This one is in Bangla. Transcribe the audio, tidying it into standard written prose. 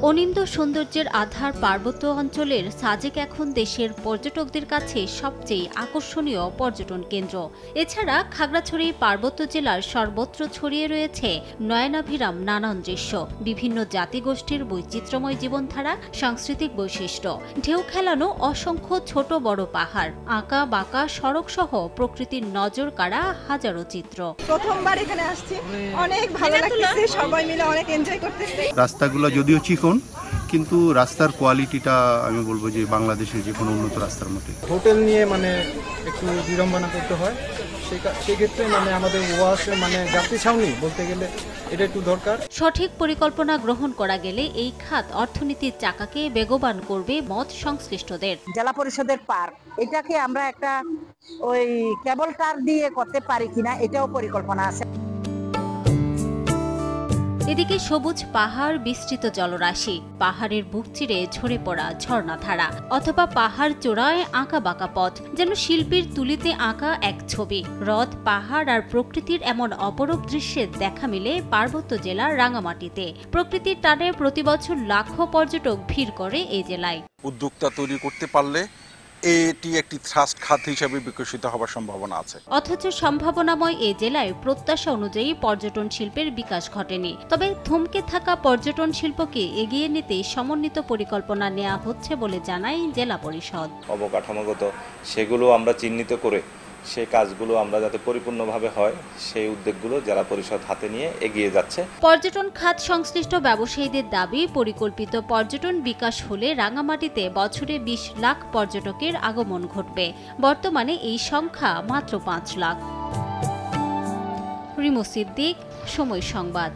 অনিন্দ্য সৌন্দর্যের আধার পার্বত্য অঞ্চলের সাজেক এখন দেশের পর্যটকদের কাছে সবচেয়ে আকর্ষণীয় পর্যটন কেন্দ্র। এছাড়া খাগড়াছড়ি পার্বত্য জেলার সর্বত্র ছড়িয়ে রয়েছে নয়নাভিরাম নানান দৃশ্য, বিভিন্ন জাতিগোষ্ঠীর বৈচিত্র্যময় জীবনধারা, সাংস্কৃতিক বৈশিষ্ট্য, ঢেউ খেলানো অসংখ্য ছোট বড় পাহাড়, আঁকা বাঁকা সড়ক সহ প্রকৃতির নজর কাড়া হাজারো চিত্র। প্রথমবার এখানে আসছি, অনেক ভালো লাগছে, সবাই মিলে অনেক এনজয় করতেছি। রাস্তাগুলো যদিও চিকন, কিন্তু রাস্তার কোয়ালিটিটা আমি বলবো যে বাংলাদেশের যে কোনো উন্নত রাস্তার মতো। হোটেল নিয়ে একটু বিড়ম্বনা করতে হয়, সেক্ষেত্রে আমাদের ওয়াশ যাত্রী ছাউনি বলতে গেলে এটা একটু দরকার। সঠিক পরিকল্পনা গ্রহণ করা গেলে এই খাত অর্থনীতির চাকাকে বেগবান করবে মত সংশ্লিষ্টদের। জেলা পরিষদের পার্ক, এটাকে আমরা একটা কেবল কার দিয়ে করতে পারি কিনা এটাও পরিকল্পনা আছে। এদিকে সবুজ পাহাড়, বিস্তৃত জলরাশি, পাহাড়ের বুক চিরে ঝরে পড়া ঝর্ণাধারা, অথবা পাহাড় চূড়ায় আঁকা বাঁকা পথ, যেন শিল্পীর তুলিতে আঁকা এক ছবি। হ্রদ, পাহাড় আর প্রকৃতির এমন অপরূপ দৃশ্যের দেখা মিলে পার্বত্য জেলার রাঙামাটিতে। প্রকৃতির টানে প্রতিবছর লাখো পর্যটক ভিড় করে এই জেলায়। উদ্যোক্তা তৈরি করতে পারলে এটি একটি ট্রাস্ট খাত হিসেবে বিকশিত হওয়ার সম্ভাবনা আছে। অথচ সম্ভাবনাময় এই জেলায় প্রত্যাশা অনুযায়ী পর্যটন শিল্পের বিকাশ ঘটেনি। তবে থমকে থাকা পর্যটন শিল্পকে এগিয়ে নিতে সমন্বিত পরিকল্পনা নেওয়া হচ্ছে বলে জানায় জেলা পরিষদ। অবকাঠামোগত সেগুলো আমরা চিহ্নিত করে সেই কাজগুলো আমরা যাতে পরিপূর্ণভাবে হয় সেই উদ্যোগগুলো জেলা পরিষদ হাতে নিয়ে এগিয়ে যাচ্ছে। পর্যটন খাত সংশ্লিষ্ট ব্যবসায়ীদের দাবি, পরিকল্পিত পর্যটন বিকাশ হলে রাঙামাটিতে বছরে ২০ লাখ পর্যটকের আগমন ঘটবে। বর্তমানে এই সংখ্যা মাত্র ৫ লাখ। রিমু সিদ্দিক, সময় সংবাদ।